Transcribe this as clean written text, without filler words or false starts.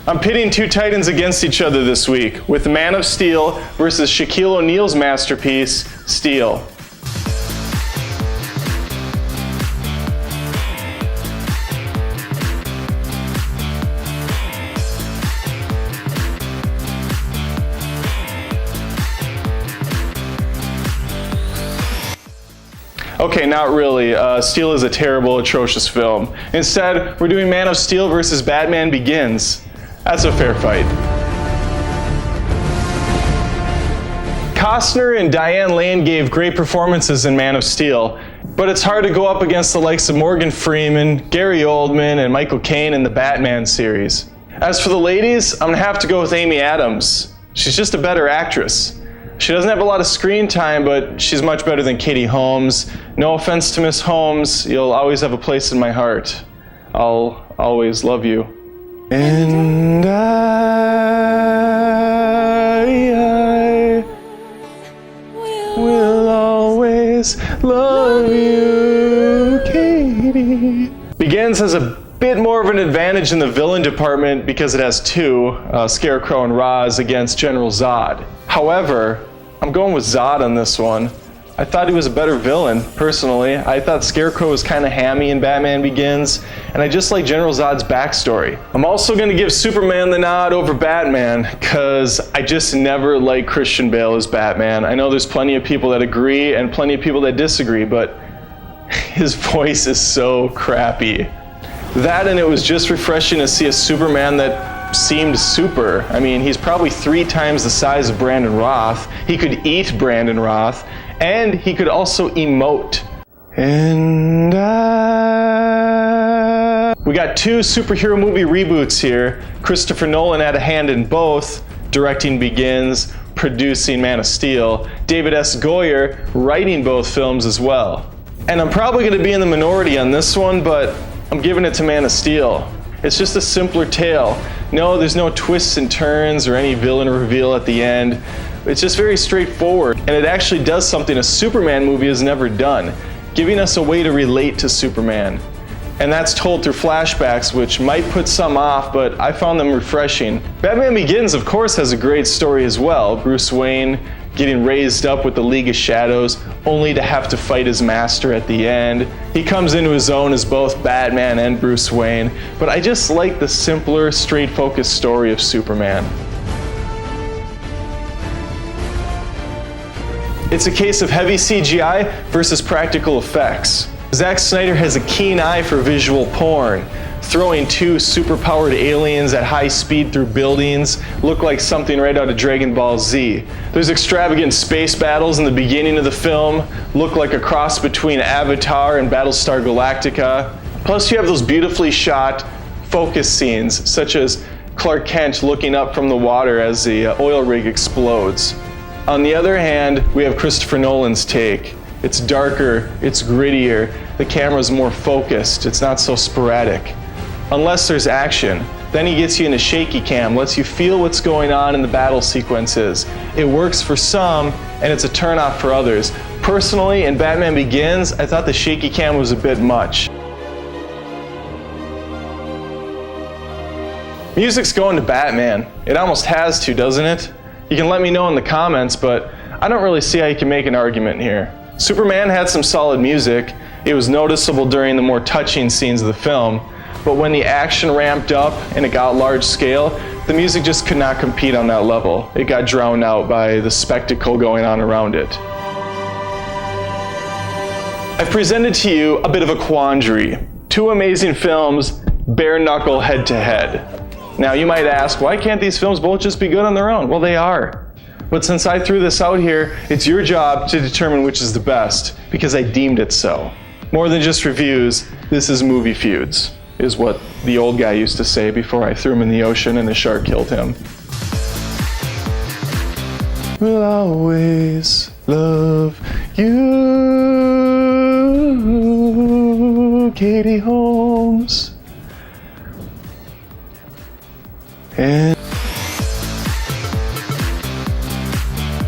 I'm pitting two titans against each other this week with Man of Steel versus Shaquille O'Neal's masterpiece, Steel. Okay, not really. Steel is a terrible, atrocious film. Instead, we're doing Man of Steel versus Batman Begins. That's a fair fight. Costner and Diane Lane gave great performances in Man of Steel, but it's hard to go up against the likes of Morgan Freeman, Gary Oldman, and Michael Caine in the Batman series. As for the ladies, I'm gonna have to go with Amy Adams. She's just a better actress. She doesn't have a lot of screen time, but she's much better than Katie Holmes. No offense to Miss Holmes, you'll always have a place in my heart. I'll always love you. And I will always love you, Katie. Begins has a bit more of an advantage in the villain department because it has two, Scarecrow and Roz, against General Zod. However, I'm going with Zod on this one. I thought he was a better villain, personally. I thought Scarecrow was kind of hammy in Batman Begins, and I just like General Zod's backstory. I'm also going to give Superman the nod over Batman, because I just never liked Christian Bale as Batman. I know there's plenty of people that agree and plenty of people that disagree, but his voice is so crappy. That, and it was just refreshing to see a Superman that seemed super. I mean, he's probably 3 times the size of Brandon Roth. He could eat Brandon Roth, and he could also emote. And we got 2 superhero movie reboots here. Christopher Nolan had a hand in both, directing Begins, producing Man of Steel. David S. Goyer writing both films as well. And I'm probably going to be in the minority on this one, but I'm giving it to Man of Steel. It's just a simpler tale. No, there's no twists and turns or any villain reveal at the end. It's just very straightforward, and it actually does something a Superman movie has never done, giving us a way to relate to Superman. And that's told through flashbacks, which might put some off, but I found them refreshing. Batman Begins, of course, has a great story as well. Bruce Wayne getting raised up with the League of Shadows, only to have to fight his master at the end. He comes into his own as both Batman and Bruce Wayne, but I just like the simpler, straight-focused story of Superman. It's a case of heavy CGI versus practical effects. Zack Snyder has a keen eye for visual porn. Throwing 2 superpowered aliens at high speed through buildings look like something right out of Dragon Ball Z. There's extravagant space battles in the beginning of the film, look like a cross between Avatar and Battlestar Galactica. Plus you have those beautifully shot focus scenes, such as Clark Kent looking up from the water as the oil rig explodes. On the other hand, we have Christopher Nolan's take. It's darker, it's grittier, the camera's more focused, it's not so sporadic. Unless there's action. Then he gets you into shaky cam, lets you feel what's going on in the battle sequences. It works for some, and it's a turnoff for others. Personally, in Batman Begins, I thought the shaky cam was a bit much. Music's going to Batman. It almost has to, doesn't it? You can let me know in the comments, but I don't really see how you can make an argument here. Superman had some solid music. It was noticeable during the more touching scenes of the film. But when the action ramped up and it got large scale, the music just could not compete on that level. It got drowned out by the spectacle going on around it. I've presented to you a bit of a quandary. 2 amazing films, bare knuckle head to head. Now you might ask, why can't these films both just be good on their own? Well, they are. But since I threw this out here, it's your job to determine which is the best, because I deemed it so. More than just reviews, this is movie feuds, is what the old guy used to say before I threw him in the ocean and the shark killed him. We'll always love you, Katie Holmes.